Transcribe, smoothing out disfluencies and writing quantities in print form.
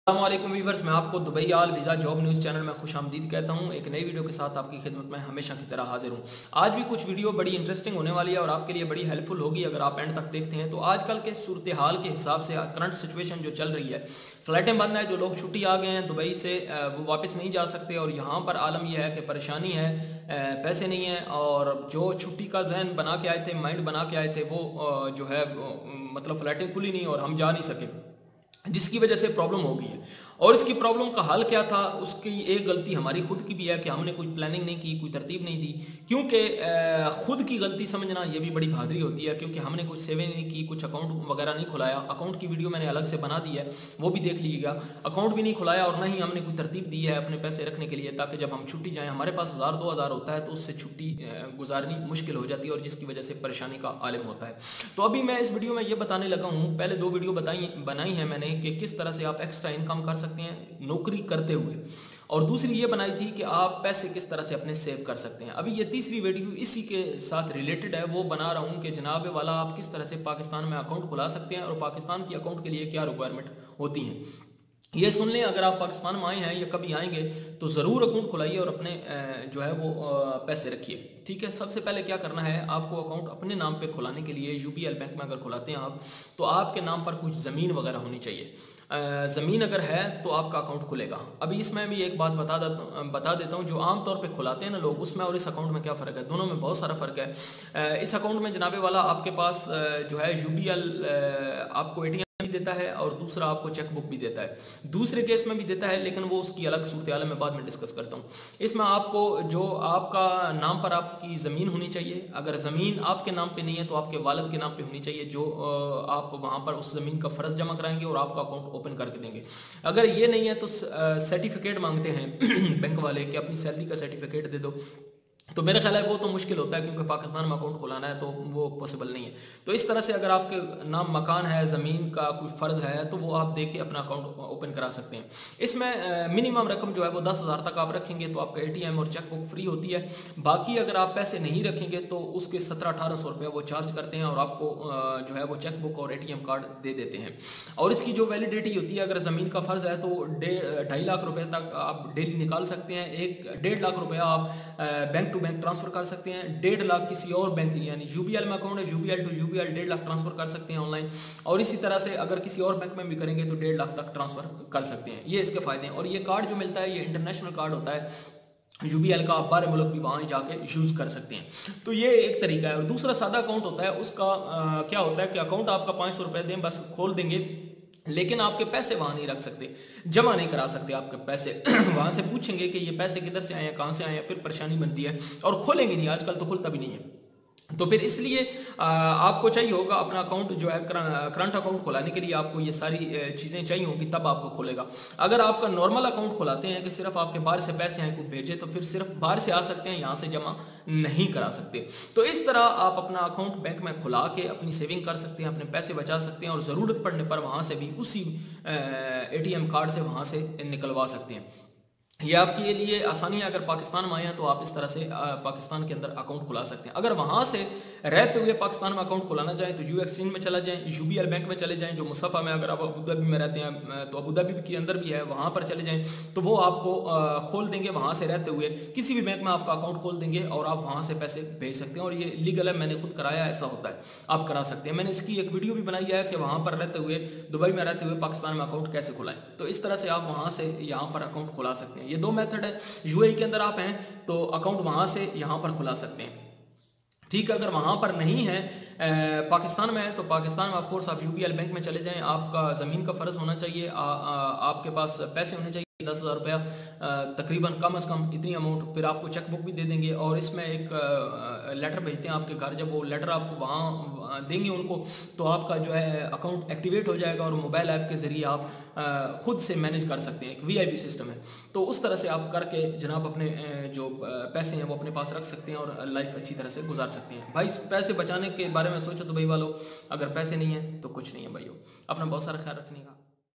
अस्सलामुअलैकुम वीवर्स, मैं आपको दुबई आल वीज़ा जॉब न्यूज़ चैनल में खुशामदीद कहता हूं। एक नई वीडियो के साथ आपकी खिदमत में हमेशा की तरह हाजिर हूं। आज भी कुछ वीडियो बड़ी इंटरेस्टिंग होने वाली है और आपके लिए बड़ी हेल्पफुल होगी अगर आप एंड तक देखते हैं। तो आजकल के सूरत हाल के हिसाब से करंट सिचुएशन जो चल रही है, फ़्लाइटें बंद हैं, जो लोग छुट्टी आ गए हैं दुबई से वो वापस नहीं जा सकते और यहाँ पर आलम यह है कि परेशानी है, पैसे नहीं हैं और जो छुट्टी का जहन बना के आए थे, माइंड बना के आए थे, वो जो है मतलब फ़्लाइटें खुली नहीं और हम जा नहीं सके, जिसकी वजह से प्रॉब्लम हो गई है। और इसकी प्रॉब्लम का हल क्या था? उसकी एक गलती हमारी खुद की भी है कि हमने कोई प्लानिंग नहीं की, कोई तरतीब नहीं दी। क्योंकि खुद की गलती समझना ये भी बड़ी बहादुरी होती है, क्योंकि हमने कुछ सेविंग नहीं की, कुछ अकाउंट वगैरह नहीं खुलाया। अकाउंट की वीडियो मैंने अलग से बना दी है, वो भी देख लीजिएगा। अकाउंट भी नहीं खुलाया और ना ही हमने कोई तरतीब दी है अपने पैसे रखने के लिए, ताकि जब हम छुट्टी जाएँ, हमारे पास 1000-2000 होता है तो उससे छुट्टी गुजारनी मुश्किल हो जाती है और जिसकी वजह से परेशानी का आलम होता है। तो अभी मैं इस वीडियो में ये बताने लगा हूँ, पहले 2 वीडियो बनाई है मैंने कि किस तरह से आप एक्स्ट्रा इनकम कर सकते हैं नौकरी करते हुए, और दूसरी ये बनाई थी कि आप पैसे किस तरह से अपने सेव कर सकते हैं। अभी ये तीसरी वीडियो इसी के साथ रिलेटेड है, वो बना रहा हूँ कि जनाब वाला आप किस तरह से पाकिस्तान में अकाउंट खुला सकते हैं और पाकिस्तान की अकाउंट के लिए क्या रिक्वायरमेंट होती हैं। ये सुन लें, अगर आप पाकिस्तान में आए हैं या कभी आएंगे तो ज़रूर अकाउंट खुलाइए और अपने जो है वो पैसे रखिए। ठीक है, सबसे पहले क्या करना है, आपको अकाउंट अपने नाम पे खुलाने के लिए यूबीएल बैंक में अगर खुलाते हैं आप, तो आपके नाम पर कुछ ज़मीन वगैरह होनी चाहिए। ज़मीन अगर है तो आपका अकाउंट खुलेगा। अभी इसमें भी एक बात बता देता हूँ, जो आम तौर पे खुलाते हैं ना लोग, उसमें और इस अकाउंट में क्या फ़र्क है। दोनों में बहुत सारा फ़र्क है। इस अकाउंट में जनाबे वाला आपके पास जो है यूबीएल आपको एटीएम भी देता है और दूसरा आपको चेक बुक भी देता है। दूसरे केस में भी देता है, लेकिन वो उसकी अलग सूरत हाल में बाद में डिस्कस करता हूँ। इसमें आपको जो आपका नाम पर आपकी ज़मीन होनी चाहिए। अगर ज़मीन आपके नाम पे नहीं है तो आपके वालिद के नाम पे होनी चाहिए, जो आप वहाँ पर उस ज़मीन का फ़र्ज जमा कराएंगे और आपका अकाउंट ओपन करके देंगे। अगर ये नहीं है तो सर्टिफिकेट मांगते हैं बैंक वाले कि अपनी सैलरी का सर्टिफिकेट दे दो। तो मेरा ख्याल है वो तो मुश्किल होता है, क्योंकि पाकिस्तान में अकाउंट खुलाना है तो वो पॉसिबल नहीं है। तो इस तरह से अगर आपके नाम मकान है, ज़मीन का कोई फ़र्ज़ है, तो वो आप दे के अपना अकाउंट ओपन करा सकते हैं। इसमें मिनिमम रकम जो है वो 10,000 तक आप रखेंगे तो आपका एटीएम और चेक बुक फ्री होती है। बाकी अगर आप पैसे नहीं रखेंगे तो उसके 1700-1800 रुपये वो चार्ज करते हैं और आपको जो है वो चेक बुक और एटीएम कार्ड दे देते हैं। और इसकी जो वैलिडिटी होती है, अगर ज़मीन का फ़र्ज़ है तो 2.5 लाख रुपये तक आप डेली निकाल सकते हैं। 1.5 लाख रुपया आप बैंक टू बैंक ट्रांसफर कर सकते हैं। 1.5 लाख किसी और बैंक, यानी यूबीएल में अकाउंट है, UBL to UBL 1.5 lakh transfer कर सकते हैं ऑनलाइन। और इसी तरह से अगर किसी और बैंक में भी करेंगे तो 1.5 लाख तक ट्रांसफर कर सकते हैं। ये इसके फायदे हैं। और ये कार्ड जो मिलता है ये इंटरनेशनल कार्ड होता है यूबीएल का, आप बाहर मुल्क भी वहाँ जाके यूज़ कर सकते हैं। तो ये एक तरीका है। और दूसरा सादा अकाउंट होता है, उसका क्या होता है कि अकाउंट आपका 500 रुपये दें बस, खोल देंगे, लेकिन आपके पैसे वहाँ नहीं रख सकते, जमा नहीं करा सकते आपके पैसे। वहाँ से पूछेंगे कि ये पैसे किधर से आए हैं, कहाँ से आए हैं, फिर परेशानी बनती है और खोलेंगे नहीं, आजकल तो खुलता भी नहीं है। तो फिर इसलिए आपको चाहिए होगा अपना अकाउंट जो है करंट अकाउंट खुलाने के लिए आपको ये सारी चीज़ें चाहिए होंगी, तब आपको खुलेगा। अगर आपका नॉर्मल अकाउंट खुलाते हैं कि सिर्फ आपके बाहर से पैसे हैं कोई भेजे, तो फिर सिर्फ बाहर से आ सकते हैं, यहाँ से जमा नहीं करा सकते। तो इस तरह आप अपना अकाउंट बैंक में खुला के अपनी सेविंग कर सकते हैं, अपने पैसे बचा सकते हैं और ज़रूरत पड़ने पर वहाँ से भी उसी एटीएम कार्ड से वहाँ से निकलवा सकते हैं। ये आपके लिए आसानी है। अगर पाकिस्तान में आए हैं तो आप इस तरह से पाकिस्तान के अंदर अकाउंट खुला सकते हैं। अगर वहाँ से रहते हुए पाकिस्तान में अकाउंट खुलाना चाहें तो यू एक्सचेंज में चला जाएं, यूबीएल बैंक में चले जाएं, जो मुसफ़ा में, अगर आप अबू धाबी में रहते हैं तो अबू धाबी के अंदर भी है, वहाँ पर चले जाएं तो वो आपको खोल देंगे। वहाँ से रहते हुए किसी भी बैंक में आपका अकाउंट खोल देंगे और आप वहाँ से पैसे भेज सकते हैं। और ये लीगल है, मैंने खुद कराया, ऐसा होता है, आप करा सकते हैं। मैंने इसकी एक वीडियो भी बनाई है कि वहाँ पर रहते हुए, दुबई में रहते हुए पाकिस्तान में अकाउंट कैसे खुलाएं। तो इस तरह से आप वहाँ से यहाँ पर अकाउंट खुला सकते हैं। ये 2 मेथड है। यूएई के अंदर आप हैं तो अकाउंट वहां से यहां पर खुला सकते हैं। ठीक है, अगर वहां पर नहीं है, पाकिस्तान में है, तो पाकिस्तान में ऑफकोर्स आप यूबीएल बैंक में चले जाएं। आपका ज़मीन का फ़र्ज़ होना चाहिए, आपके पास पैसे होने चाहिए 10,000 रुपया तकरीबन, कम से कम इतनी अमाउंट। फिर आपको चेक बुक भी दे देंगे और इसमें एक लेटर भेजते हैं आपके घर। जब वो लेटर आपको वहाँ देंगे उनको, तो आपका जो है अकाउंट एक्टिवेट हो जाएगा और मोबाइल ऐप के ज़रिए आप खुद से मैनेज कर सकते हैं। एक वीआईपी सिस्टम है, तो उस तरह से आप करके जनाब अपने जो पैसे हैं वो अपने पास रख सकते हैं और लाइफ अच्छी तरह से गुजार सकते हैं। भाई पैसे बचाने के बारे में सोचो तो भाई वालों, अगर पैसे नहीं हैं तो कुछ नहीं है भाइयों। अपना बहुत सारा ख्याल रखने का।